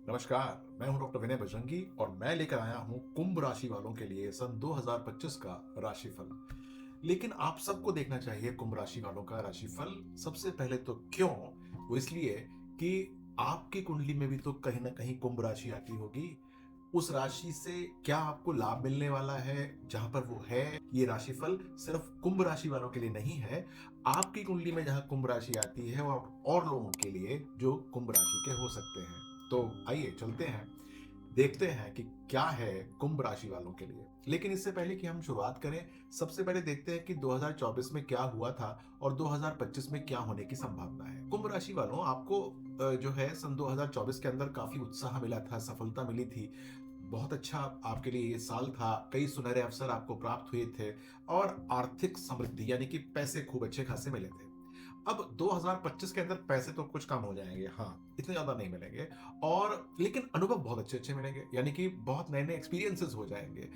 नमस्कार, मैं हूं डॉक्टर विनय बजरंगी और मैं लेकर आया हूं कुंभ राशि वालों के लिए सन 2025 का राशिफल। लेकिन आप सबको देखना चाहिए कुंभ राशि वालों का राशिफल। सबसे पहले तो क्यों? वो इसलिए कि आपकी कुंडली में भी तो कहीं ना कहीं कुंभ राशि आती होगी। उस राशि से क्या आपको लाभ मिलने वाला है जहां पर वो है। ये राशिफल सिर्फ कुंभ राशि वालों के लिए नहीं है। आपकी कुंडली में जहां कुंभ राशि आती है और लोगों के लिए जो कुंभ राशि के हो सकते हैं। तो आइए चलते हैं, देखते हैं कि क्या है कुंभ राशि वालों के लिए। लेकिन इससे पहले कि हम शुरुआत करें, सबसे पहले देखते हैं कि 2024 में क्या हुआ था और 2025 में क्या होने की संभावना है। कुंभ राशि वालों, आपको जो है सन 2024 के अंदर काफी उत्साह मिला था, सफलता मिली थी। बहुत अच्छा आपके लिए ये साल था। कई सुनहरे अवसर आपको प्राप्त हुए थे और आर्थिक समृद्धि यानी कि पैसे खूब अच्छे खासे मिले थे। अब 2025 के अंदर पैसे तो कुछ कम हो जाएंगे, हाँ, इतने ज्यादा नहीं मिलेंगे। और लेकिन अनुभव बहुत अच्छे अच्छे मिलेंगे, यानी कि बहुत नए नए एक्सपीरियंसेस हो जाएंगे।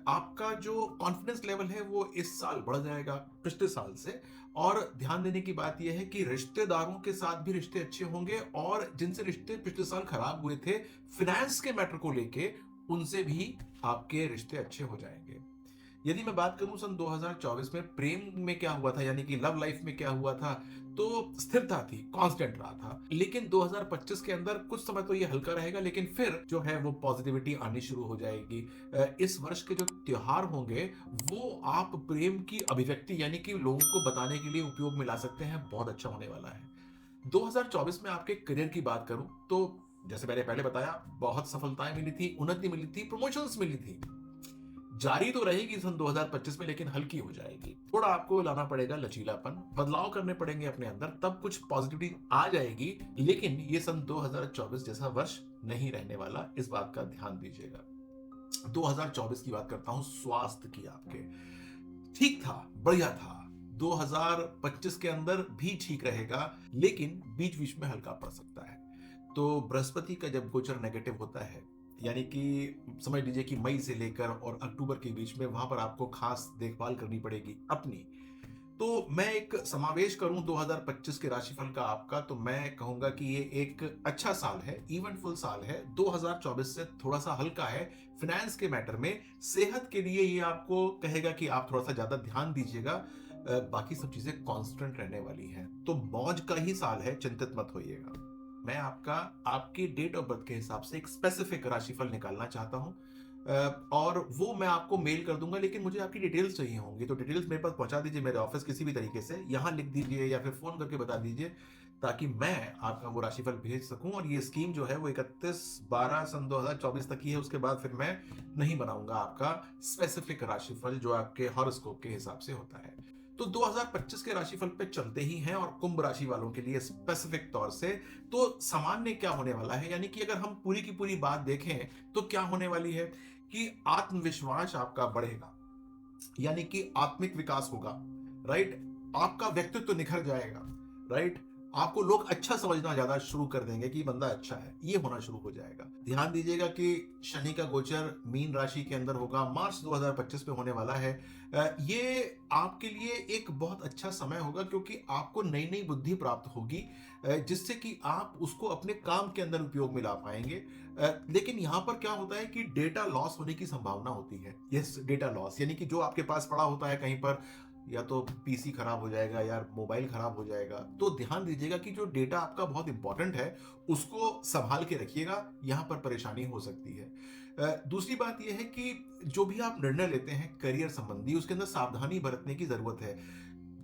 आपका जो कॉन्फिडेंस लेवल है वो इस साल बढ़ जाएगा पिछले साल से। और ध्यान देने की बात यह है कि रिश्तेदारों के साथ भी रिश्ते अच्छे होंगे, और जिनसे रिश्ते पिछले साल खराब हुए थे फिनेंस के मैटर को लेके, उनसे भी आपके रिश्ते अच्छे हो जाएंगे। यदि मैं बात करूं सन 2024 में प्रेम में क्या हुआ था, यानी कि लव लाइफ में क्या हुआ था, तो स्थिरता थी, कांस्टेंट रहा था। लेकिन 2025 के अंदर कुछ समय तो ये हल्का रहेगा, लेकिन फिर जो है वो पॉजिटिविटी आनी शुरू हो जाएगी। इस वर्ष के जो त्योहार होंगे वो आप प्रेम की अभिव्यक्ति यानी कि लोगों को बताने के लिए उपयोग में ला सकते हैं। बहुत अच्छा होने वाला है। 2024 में आपके करियर की बात करूं तो जैसे मैंने पहले बताया, बहुत सफलताएं मिली थी, उन्नति मिली थी, प्रमोशंस मिली थी। जारी तो रहेगी सन 2025 में, लेकिन हल्की हो जाएगी। थोड़ा आपको लाना पड़ेगा लचीलापन, बदलाव करने पड़ेंगे अपने अंदर, तब कुछ पॉजिटिविटी आ जाएगी। लेकिन ये सन 2024 जैसा वर्ष नहीं रहने वाला, इस बात का ध्यान दीजिएगा। 2024 की बात करता हूं स्वास्थ्य की। आपके ठीक था, बढ़िया था। 2025 के अंदर भी ठीक रहेगा, लेकिन बीच बीच में हल्का पड़ सकता है। तो बृहस्पति का जब गोचर नेगेटिव होता है, यानी कि समझ लीजिए कि मई से लेकर और अक्टूबर के बीच में, वहां पर आपको खास देखभाल करनी पड़ेगी अपनी। तो मैं एक समावेश करूं 2025 के राशिफल का आपका, तो मैं कहूंगा कि ये एक अच्छा साल है, इवेंटफुल साल है। 2024 से थोड़ा सा हल्का है फिनेंस के मैटर में। सेहत के लिए ये आपको कहेगा कि आप थोड़ा सा ज्यादा ध्यान दीजिएगा। बाकी सब चीजें कांस्टेंट रहने वाली हैं। तो मौज का ही साल है, चिंतित मत होइएगा। मैं आपकी डेट ऑफ बर्थ के हिसाब से एक स्पेसिफिक राशिफल निकालना चाहता हूं, और वो मैं आपको मेल कर दूंगा। लेकिन मुझे आपकी डिटेल्स चाहिए होंगी, तो डिटेल्स मेरे पास पहुंचा दीजिए, मेरे ऑफिस किसी भी तरीके से यहाँ लिख दीजिए या फिर फोन करके बता दीजिए, ताकि मैं आपका वो राशिफल भेज सकूं। और ये स्कीम जो है वो 31/12 सन 2024 तक ही है। उसके बाद फिर मैं नहीं बनाऊंगा आपका स्पेसिफिक राशिफल जो आपके हॉरोस्कोप के हिसाब से होता है। तो 2025 के राशिफल पे चलते ही हैं, और कुंभ राशि वालों के लिए स्पेसिफिक तौर से तो सामान्य क्या होने वाला है, यानी कि अगर हम पूरी की पूरी बात देखें तो क्या होने वाली है कि आत्मविश्वास आपका बढ़ेगा, यानी कि आत्मिक विकास होगा। राइट? आपका व्यक्तित्व निखर जाएगा। राइट? आपको लोग अच्छा समझना ज्यादा शुरू कर देंगे कि बंदा अच्छा है, ये होना शुरू हो जाएगा। ध्यान दीजिएगा कि शनि का गोचर मीन राशि के अंदर होगा, मार्च 2025 में होने वाला है। ये आपके लिए एक बहुत अच्छा समय होगा, क्योंकि आपको नई नई बुद्धि प्राप्त होगी, जिससे कि आप उसको अपने काम के अंदर उपयोग में ला पाएंगे। लेकिन यहां पर क्या होता है कि डेटा लॉस होने की संभावना होती है। यस, डेटा लॉस, यानी कि जो आपके पास पड़ा होता है कहीं पर, या तो पीसी खराब हो जाएगा या मोबाइल खराब हो जाएगा। तो ध्यान दीजिएगा कि जो डेटा आपका बहुत इंपॉर्टेंट है उसको संभाल के रखिएगा, यहां पर परेशानी हो सकती है। दूसरी बात यह है कि जो भी आप निर्णय लेते हैं करियर संबंधी, उसके अंदर सावधानी बरतने की जरूरत है।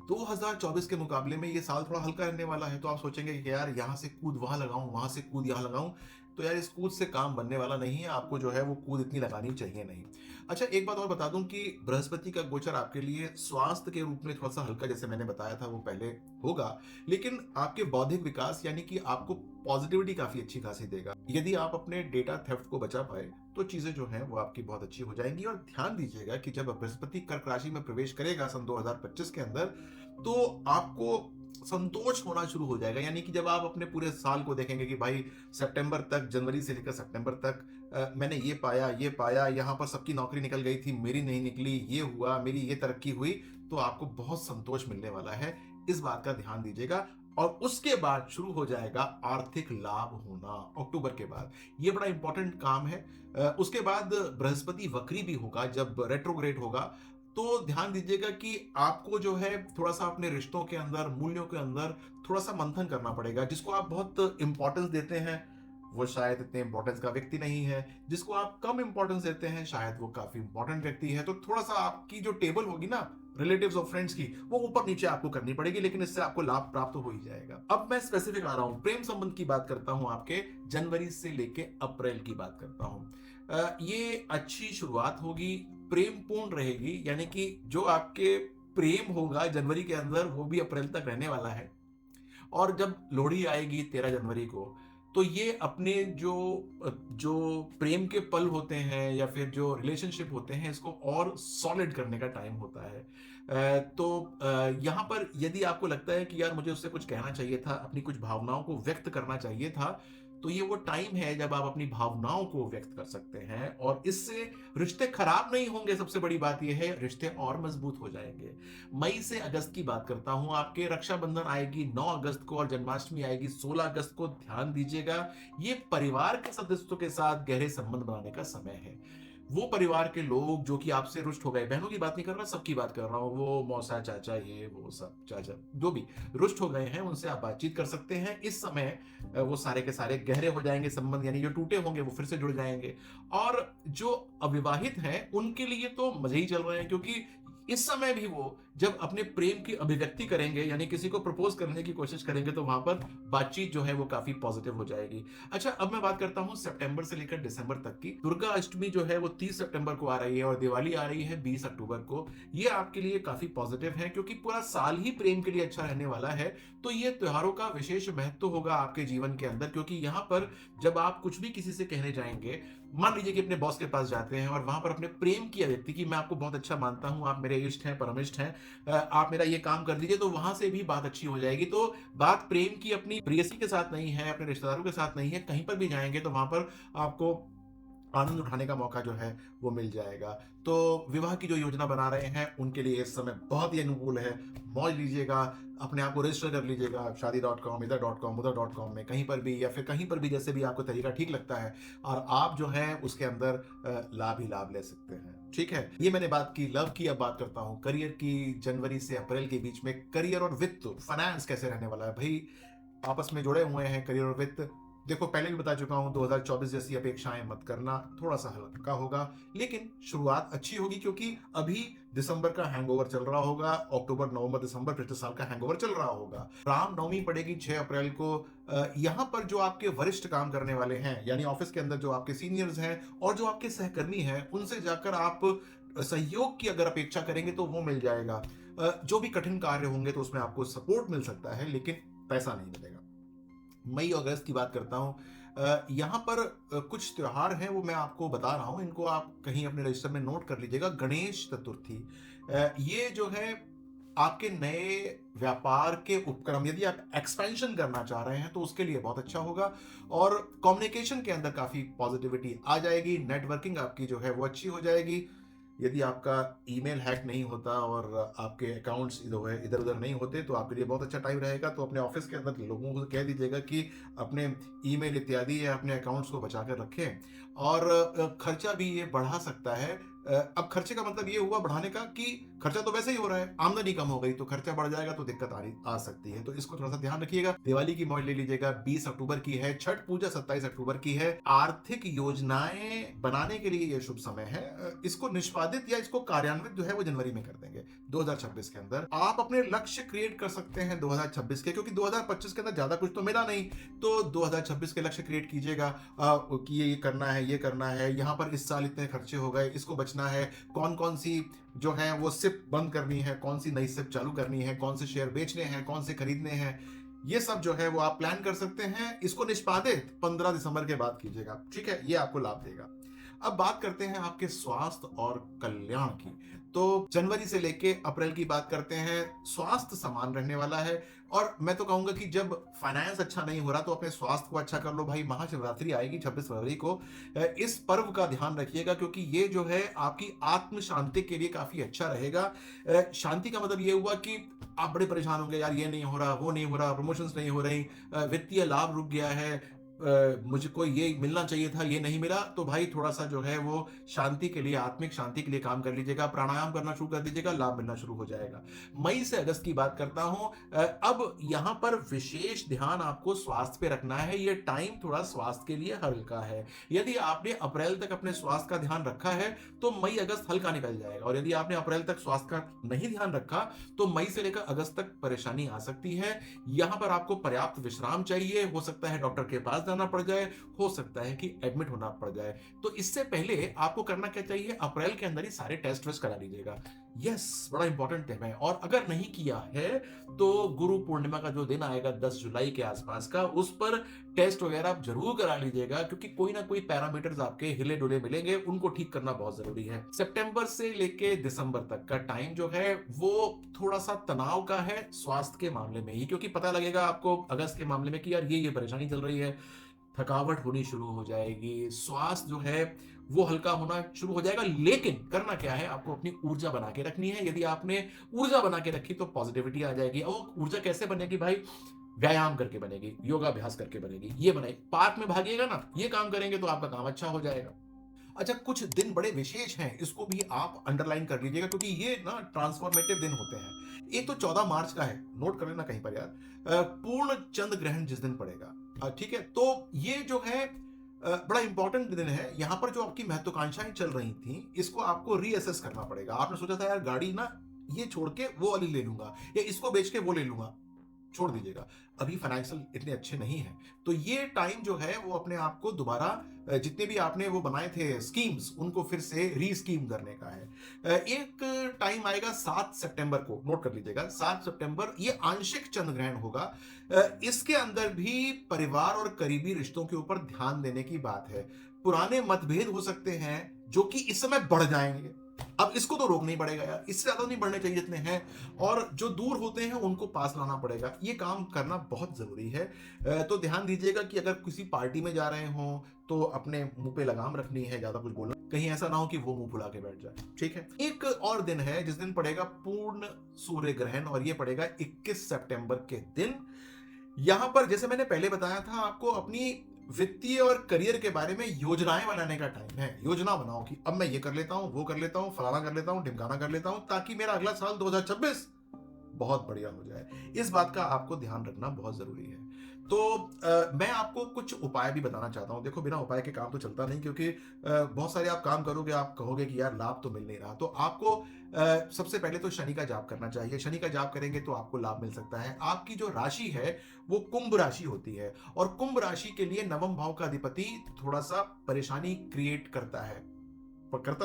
2024 के मुकाबले में ये साल थोड़ा हल्का रहने वाला है, तो आप सोचेंगे कि यार यहाँ से कूद वहां लगाऊं, वहां से कूद यहाँ लगाऊं, तो यार इस कूद से काम बनने वाला नहीं है। आपको जो है वो कूद इतनी लगानी चाहिए नहीं। अच्छा, एक बात और बता दूं कि बृहस्पति का गोचर आपके लिए स्वास्थ्य के रूप में थोड़ा सा हल्का, जैसे मैंने बताया था, वो पहले होगा। लेकिन आपके बौद्धिक विकास यानी कि आपको पॉजिटिविटी काफी अच्छी खासी देगा। यदि आप अपने डेटा थेफ्ट को बचा पाए तो चीजें जो हैं वो आपकी बहुत अच्छी हो जाएंगी। और ध्यान दीजिएगा कि जब बृहस्पति कर्क राशि में प्रवेश करेगा सन 2025 के अंदर, तो आपको संतोष होना शुरू हो जाएगा। यानी कि जब आप अपने पूरे साल को देखेंगे कि भाई सितंबर तक, जनवरी से लेकर सितंबर तक मैंने ये पाया, यहाँ पर सबकी नौकरी निकल गई थी, मेरी नहीं निकली, ये हुआ, मेरी ये तरक्की हुई, तो आपको बहुत संतोष मिलने वाला है। इस बात का ध्यान दीजिएगा। और उसके बाद शुरू हो जाएगा आर्थिक लाभ होना अक्टूबर के बाद। ये बड़ा इंपॉर्टेंट काम है। उसके बाद बृहस्पति वक्री भी होगा, जब रेट्रोग्रेड होगा, तो ध्यान दीजिएगा कि आपको जो है थोड़ा सा अपने रिश्तों के अंदर, मूल्यों के अंदर थोड़ा सा मंथन करना पड़ेगा। जिसको आप बहुत इंपॉर्टेंस देते हैं वो शायद इतने इंपॉर्टेंस का व्यक्ति नहीं है, जिसको आप कम इंपॉर्टेंस देते हैं शायद वो काफी इंपॉर्टेंट व्यक्ति है। तो थोड़ा सा आपकी जो टेबल होगी ना रिलेटिव्स और फ्रेंड्स की, वो ऊपर नीचे आपको करनी पड़ेगी, लेकिन इससे आपको लाभ प्राप्त हो ही जाएगा। अब मैं स्पेसिफिक आ रहा हूं, प्रेम संबंध की बात करता हूं, आपके जनवरी से लेके अप्रैल की बात करता हूं। ये अच्छी शुरुआत होगी, प्रेम पूर्ण रहेगी, यानी कि जो आपके प्रेम होगा जनवरी के अंदर वो भी अप्रैल तक रहने वाला है। और जब लोहड़ी आएगी 13 जनवरी को, तो ये अपने जो जो प्रेम के पल होते हैं या फिर जो रिलेशनशिप होते हैं, इसको और सॉलिड करने का टाइम होता है। यहाँ पर यदि आपको लगता है कि यार मुझे उससे कुछ कहना चाहिए था, अपनी कुछ भावनाओं को व्यक्त करना चाहिए था, तो ये वो टाइम है जब आप अपनी भावनाओं को व्यक्त कर सकते हैं, और इससे रिश्ते खराब नहीं होंगे। सबसे बड़ी बात यह है, रिश्ते और मजबूत हो जाएंगे। मई से अगस्त की बात करता हूं, आपके रक्षाबंधन आएगी 9 अगस्त को और जन्माष्टमी आएगी 16 अगस्त को। ध्यान दीजिएगा, ये परिवार के सदस्यों के साथ गहरे संबंध बनाने का समय है। वो परिवार के लोग जो कि आपसे रुष्ट हो गए, बहनों की बात नहीं कर रहा, सबकी बात कर रहा हूं, वो मौसा, चाचा, ये वो सब, चाचा जो भी रुष्ट हो गए हैं, उनसे आप बातचीत कर सकते हैं इस समय। वो सारे के सारे गहरे हो जाएंगे संबंध, यानी जो टूटे होंगे वो फिर से जुड़ जाएंगे। और जो अविवाहित हैं उनके लिए तो मजे ही चल रहे हैं, क्योंकि इस समय भी वो जब अपने प्रेम की अभिव्यक्ति करेंगे, यानी किसी को प्रपोज करने की कोशिश करेंगे, तो वहां पर बातचीत जो है वो काफी पॉजिटिव हो जाएगी। अच्छा, अब मैं बात करता हूं सितंबर से लेकर दिसंबर तक की। दुर्गा अष्टमी जो है वो 30 सितंबर को आ रही है और दिवाली आ रही है 20 अक्टूबर को। ये आपके लिए काफी पॉजिटिव है, क्योंकि पूरा साल ही प्रेम के लिए अच्छा रहने वाला है। तो ये त्योहारों का विशेष महत्व होगा आपके जीवन के अंदर, क्योंकि यहाँ पर जब आप कुछ भी किसी से कहने जाएंगे, मान लीजिए कि अपने बॉस के पास जाते हैं और वहां पर अपने प्रेम की अभिव्यक्ति की, मैं आपको बहुत अच्छा मानता हूं, आप मेरे इष्ट हैं, परम इष्ट हैं, आप मेरा ये काम कर दीजिए, तो वहां से भी बात अच्छी हो जाएगी। तो बात प्रेम की अपनी प्रेयसी के साथ नहीं है, अपने रिश्तेदारों के साथ नहीं है, कहीं पर भी जाएंगे तो वहां पर आपको आनंद उठाने का मौका जो है वो मिल जाएगा। तो विवाह की जो योजना बना रहे हैं उनके लिए इस समय बहुत ही अनुकूल है। मौज लीजिएगा, अपने आप को रजिस्टर कर लीजिएगा शादी.com, इधर.com, उधर.com में, कहीं पर भी या फिर कहीं पर भी, जैसे भी आपको तरीका ठीक लगता है, और आप जो है उसके अंदर लाभ ही लाभ ले सकते हैं। ठीक है, ये मैंने बात की लव की। अब बात करता हूं करियर की। जनवरी से अप्रैल के बीच में करियर और वित्त, फाइनेंस कैसे रहने वाला है भाई, आपस में जुड़े हुए हैं करियर और वित्त। देखो, पहले भी बता चुका हूं, 2024 जैसी अपेक्षाएं मत करना, थोड़ा सा हल्का होगा, लेकिन शुरुआत अच्छी होगी, क्योंकि अभी दिसंबर का हैंगओवर चल रहा होगा, अक्टूबर, नवंबर, दिसंबर पिछले साल का हैंगओवर चल रहा होगा। रामनवमी पड़ेगी 6 अप्रैल को। यहां पर जो आपके वरिष्ठ काम करने वाले हैं, यानी ऑफिस के अंदर जो आपके सीनियर्स हैं और जो आपके सहकर्मी हैं, उनसे जाकर आप सहयोग की अगर अपेक्षा करेंगे तो वो मिल जाएगा। जो भी कठिन कार्य होंगे तो उसमें आपको सपोर्ट मिल सकता है, लेकिन पैसा नहीं मिलेगा। मई और अगस्त की बात करता हूं, यहां पर कुछ त्योहार हैं, वो मैं आपको बता रहा हूं, इनको आप कहीं अपने रजिस्टर में नोट कर लीजिएगा। गणेश चतुर्थी, ये जो है आपके नए व्यापार के उपक्रम, यदि आप एक्सपेंशन करना चाह रहे हैं तो उसके लिए बहुत अच्छा होगा, और कम्युनिकेशन के अंदर काफी पॉजिटिविटी आ जाएगी, नेटवर्किंग आपकी जो है वो अच्छी हो जाएगी। यदि आपका ईमेल हैक नहीं होता और आपके अकाउंट्स इधर उधर नहीं होते, तो आपके लिए बहुत अच्छा टाइम रहेगा। तो अपने ऑफिस के अंदर लोगों को कह दीजिएगा कि अपने ईमेल इत्यादि या अपने अकाउंट्स को बचा कर रखें। और खर्चा भी ये बढ़ा सकता है। अब खर्चे का मतलब ये हुआ बढ़ाने का कि खर्चा तो वैसे ही हो रहा है, आमदनी कम हो गई तो खर्चा बढ़ जाएगा, तो दिक्कत आ सकती है। तो इसको थोड़ा सा ध्यान रखिएगा। दिवाली की मौज ले लीजिएगा, 20 अक्टूबर की है। छठ पूजा 27 अक्टूबर की है। आर्थिक योजनाएं बनाने के लिए ये शुभ समय है। इसको निष्पादित या इसको कार्यान्वित जो है वो जनवरी में कर देंगे 2026 के अंदर। आप अपने लक्ष्य क्रिएट कर सकते हैं 2026 के, क्योंकि 2025 के अंदर ज्यादा कुछ तो मिला नहीं, तो 2026 के लक्ष्य क्रिएट कीजिएगा कि ये करना है, ये करना है, यहाँ पर इस साल इतने खर्चे हो गए, इसको बचना है, कौन कौन सी जो है वो सिप बंद करनी है, कौन सी नई सिप चालू करनी है, कौन से शेयर बेचने हैं, कौन से खरीदने हैं, ये सब जो है वो आप प्लान कर सकते हैं। इसको निष्पादित 15 दिसंबर के बाद कीजिएगा, ठीक है, ये आपको लाभ देगा। अब बात करते हैं आपके स्वास्थ्य और कल्याण की। तो जनवरी से लेके अप्रैल की बात करते हैं, स्वास्थ्य समान रहने वाला है। और मैं तो कहूंगा कि जब फाइनेंस अच्छा नहीं हो रहा तो अपने स्वास्थ्य को अच्छा कर लो भाई। महाशिवरात्रि आएगी 26 फरवरी को, इस पर्व का ध्यान रखिएगा, क्योंकि ये जो है आपकी आत्म शांति के लिए काफी अच्छा रहेगा। शांति का मतलब ये हुआ कि आप बड़े परेशान होंगे, यार ये नहीं हो रहा, वो नहीं हो रहा, प्रमोशंस नहीं हो रही, वित्तीय लाभ रुक गया है, मुझको ये मिलना चाहिए था, ये नहीं मिला। तो भाई थोड़ा सा जो है वो शांति के लिए, आत्मिक शांति के लिए काम कर लीजिएगा, प्राणायाम करना शुरू कर दीजिएगा, लाभ मिलना शुरू हो जाएगा। मई से अगस्त की बात करता हूं। अब यहां पर विशेष ध्यान आपको स्वास्थ्य पे रखना है। ये टाइम थोड़ा स्वास्थ्य के लिए हल्का है। यदि आपने अप्रैल तक अपने स्वास्थ्य का ध्यान रखा है तो मई अगस्त हल्का निकल जाएगा, और यदि आपने अप्रैल तक स्वास्थ्य का नहीं ध्यान रखा तो मई से लेकर अगस्त तक परेशानी आ सकती है। यहां पर आपको पर्याप्त विश्राम चाहिए, हो सकता है डॉक्टर के पास जाना पड़ जाए, हो सकता है कि एडमिट होना पड़ जाए। तो इससे पहले आपको करना क्या चाहिए, अप्रैल के अंदर ही सारे टेस्ट वेस्ट करा लीजिएगा। यस, बड़ा इंपॉर्टेंट है। और अगर नहीं किया है तो गुरु पूर्णिमा का जो दिन आएगा 10 जुलाई के आसपास का, उस पर टेस्ट वगैरह आप जरूर करा लीजिएगा, क्योंकि कोई ना कोई पैरामीटर्स आपके हिले डुले मिलेंगे, उनको ठीक करना बहुत जरूरी है। सितंबर से लेके दिसंबर तक का टाइम जो है वो थोड़ा सा तनाव का है स्वास्थ्य के मामले में ही, क्योंकि पता लगेगा आपको अगस्त के मामले में कि यार ये परेशानी चल रही है, थकावट होनी शुरू हो जाएगी, स्वास्थ्य जो है वो हल्का होना शुरू हो जाएगा। लेकिन करना क्या है, आपको अपनी ऊर्जा बना के रखनी है। यदि आपने ऊर्जा बना के रखी तो पॉजिटिविटी आ जाएगी। और ऊर्जा कैसे बनेगी भाई, व्यायाम करके बनेगी, योगाभ्यास करके बनेगी। ये बने, पार्क में भागिएगा ना, ये काम करेंगे तो आपका काम अच्छा हो जाएगा। अच्छा, कुछ दिन बड़े विशेष हैं, इसको भी आप अंडरलाइन कर लीजिएगा, क्योंकि ये ना ट्रांसफॉर्मेटिव दिन होते हैं। एक तो 14 मार्च का है, नोट कर लेना कहीं पर यार, पूर्ण चंद्र ग्रहण जिस दिन पड़ेगा, ठीक है। तो ये जो है बड़ा इंपॉर्टेंट दिन है। यहां पर जो आपकी महत्वाकांक्षाएं चल रही थी, इसको आपको रीअसेस करना पड़ेगा। आपने सोचा था यार गाड़ी ना ये छोड़ के वो वाली ले लूंगा, या इसको बेच के वो ले लूंगा, छोड़ दीजिएगा। अभी फाइनेंशियल इतने अच्छे नहीं हैं, तो ये टाइम जो है वो अपने आप को दोबारा जितने भी आपने वो बनाए थे स्कीम्स, उनको फिर से री स्कीम करने का है। एक टाइम आएगा 7 सितंबर को, नोट कर लीजिएगा, 7 सितंबर ये आंशिक चंद्र ग्रहण होगा। इसके अंदर भी परिवार और करीबी रिश्तों के ऊपर ध्यान देने की बात है। पुराने मतभेद हो सकते हैं जो कि इस समय बढ़ जाएंगे। अब इसको तो रोक नहीं पड़ेगा यार, इससे ज्यादा नहीं बढ़ने चाहिए जितने हैं, और जो दूर होते हैं उनको पास लाना पड़ेगा। ये काम करना बहुत जरूरी है। तो ध्यान दीजिएगा कि अगर किसी पार्टी में जा रहे हो तो अपने मुंह पे लगाम रखनी है, ज्यादा कुछ बोलना, कहीं ऐसा ना हो कि वो मुंह फुला के बैठ जाए, ठीक है। एक और दिन है जिस दिन पड़ेगा पूर्ण सूर्य ग्रहण, और ये पड़ेगा 21 सितंबर के दिन। यहां पर जैसे मैंने पहले बताया था आपको, अपनी वित्तीय और करियर के बारे में योजनाएं बनाने का टाइम है। योजना बनाओ कि अब मैं ये कर लेता हूं, वो कर लेता हूं, फलाना कर लेता हूं, ढिमकाना कर लेता हूं, ताकि मेरा अगला साल 2026 बहुत बढ़िया हो जाए। इस बात का आपको ध्यान रखना बहुत जरूरी है। तो मैं आपको कुछ उपाय भी बताना चाहता हूं। देखो, बिना उपाय के काम तो चलता नहीं, क्योंकि बहुत सारे आप काम करोगे, आप कहोगे कि यार लाभ तो मिल नहीं रहा। तो आपको सबसे पहले तो शनि का जाप करना चाहिए। शनि का जाप करेंगे तो आपको लाभ मिल सकता है। आपकी जो राशि है वो कुंभ राशि होती है, और कुंभ राशि के लिए नवम भाव का अधिपति थोड़ा सा परेशानी क्रिएट करता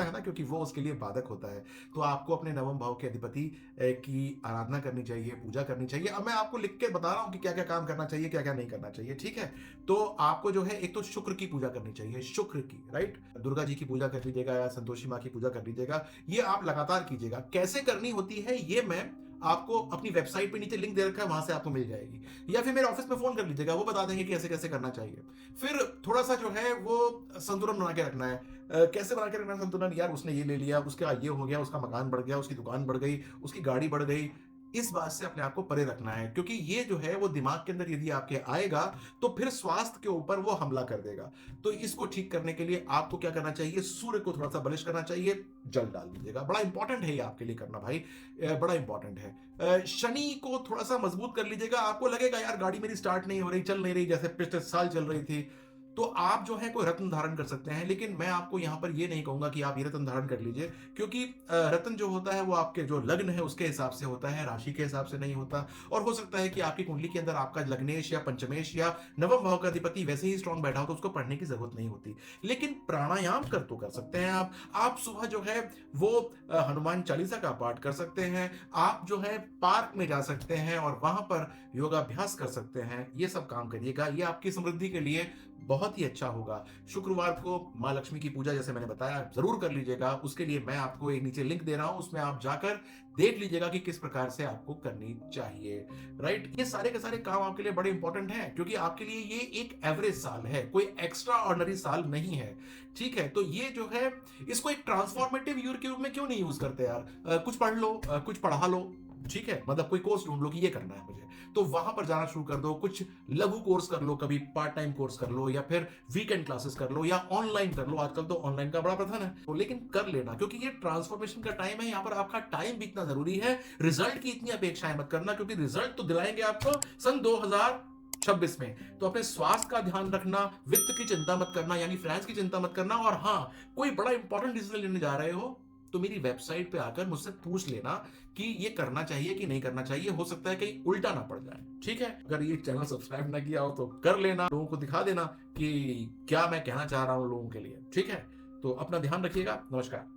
है ना, क्योंकि वो उसके लिए बाधक होता है। तो आपको अपने नवम भाव के अधिपति की आराधना करनी चाहिए, पूजा करनी चाहिए। अब मैं आपको लिख के बता रहा हूं कि क्या क्या काम करना चाहिए, क्या क्या नहीं करना चाहिए, ठीक है। तो आपको जो है एक तो शुक्र की पूजा करनी चाहिए, शुक्र की, राइट। दुर्गा जी की पूजा कर लीजिएगा, या संतोषी माँ की पूजा कर लीजिएगा। ये आप लगातार कीजिएगा। कैसे करनी होती है ये मैं आपको अपनी वेबसाइट पे नीचे लिंक दे रखा है, वहां से आपको मिल जाएगी, या फिर मेरे ऑफिस में फोन कर लीजिएगा, वो बता देंगे कि कैसे कैसे करना चाहिए। फिर थोड़ा सा जो है वो संतुलन बना के रखना है। कैसे बना के रखना है संतुलन, यार उसने ये ले लिया, उसका ये हो गया, उसका मकान बढ़ गया, उसकी दुकान बढ़ गई, उसकी गाड़ी बढ़ गई। इस बात से अपने आप को परे रखना है, क्योंकि ये जो है वो दिमाग के अंदर यदि आपके आएगा तो फिर स्वास्थ्य के ऊपर वो हमला कर देगा। तो इसको ठीक करने के लिए आपको क्या करना चाहिए, सूर्य को थोड़ा सा बलिश करना चाहिए, जल डाल दीजिएगा। बड़ा इंपॉर्टेंट है ये आपके लिए करना भाई, बड़ा इंपॉर्टेंट है। शनि को थोड़ा सा मजबूत कर लीजिएगा। आपको लगेगा यार गाड़ी मेरी स्टार्ट नहीं हो रही, चल नहीं रही जैसे पिछले साल चल रही थी, तो आप जो है कोई रत्न धारण कर सकते हैं। लेकिन मैं आपको यहां पर ये नहीं कहूंगा कि आप ये रत्न धारण कर लीजिए, क्योंकि रत्न जो होता है वो आपके जो लग्न है उसके हिसाब से होता है, राशि के हिसाब से नहीं होता। और हो सकता है कि आपकी कुंडली के अंदर आपका लग्नेश या पंचमेश या नवम भाव का अधिपति वैसे ही स्ट्रांग बैठा हो, तो उसको पढ़ने की जरूरत नहीं होती। लेकिन प्राणायाम कर सकते हैं आप सुबह जो है वो हनुमान चालीसा का पाठ कर सकते हैं। आप जो है पार्क में जा सकते हैं और वहां पर योगाभ्यास कर सकते हैं। ये सब काम करिएगा, ये आपकी समृद्धि के लिए बहुत ही अच्छा होगा। शुक्रवार को माँ लक्ष्मी की पूजा जैसे मैंने बताया ज़रूर कर लीजिएगा। उसके लिए मैं आपको एक नीचे लिंक दे रहा हूँ, उसमें आप जाकर देख लीजिएगा कि किस प्रकार से आपको करनी चाहिए, राइट? ये सारे के सारे काम आपके लिए बड़े इंपॉर्टेंट हैं क्योंकि आपके लिए ये एक एवरेज साल है, कोई एक्स्ट्रा ऑर्डिनरी साल नहीं है, ठीक है? तो ये जो है, इसको एक ट्रांसफॉर्मेटिव ईयर के रूप में क्यों नहीं यूज़ करते यार? कुछ पढ़ लो, कुछ पढ़ा लो, ठीक है? मतलब कोई कोर्स ढूँढ लो कि ये करना है मुझे, तो वहाँ पर जाना शुरू कर दो। कुछ लघु कोर्स कर लो, कभी पार्ट टाइम कोर्स कर लो या फिर वीकेंड क्लासेस कर लो या ऑनलाइन कर लो। आजकल तो ऑनलाइन का बड़ा प्रथा है, तो लेकिन कर लेना क्योंकि ये ट्रांसफॉर्मेशन का टाइम है। यहाँ पर आपका टाइम भी इतना ज़रूरी है। रिजल्ट की इतनी अपेक्षाएँ मत करना क्योंकि रिजल्ट तो दिलाएँगे आपको सन 2026 में। तो अपने स्वास्थ्य का ध्यान रखना, वित्त की चिंता मत करना, यानी फाइनेंस की चिंता मत करना। और हाँ, कोई बड़ा इंपॉर्टेंट डिसीजन लेने जा रहे हो तो मेरी वेबसाइट पे आकर मुझसे पूछ लेना कि ये करना चाहिए कि नहीं करना चाहिए। हो सकता है कहीं उल्टा ना पड़ जाए, ठीक है? अगर ये चैनल सब्सक्राइब ना किया हो तो कर लेना, लोगों को दिखा देना कि क्या मैं कहना चाह रहा हूँ लोगों के लिए, ठीक है? तो अपना ध्यान रखिएगा। नमस्कार।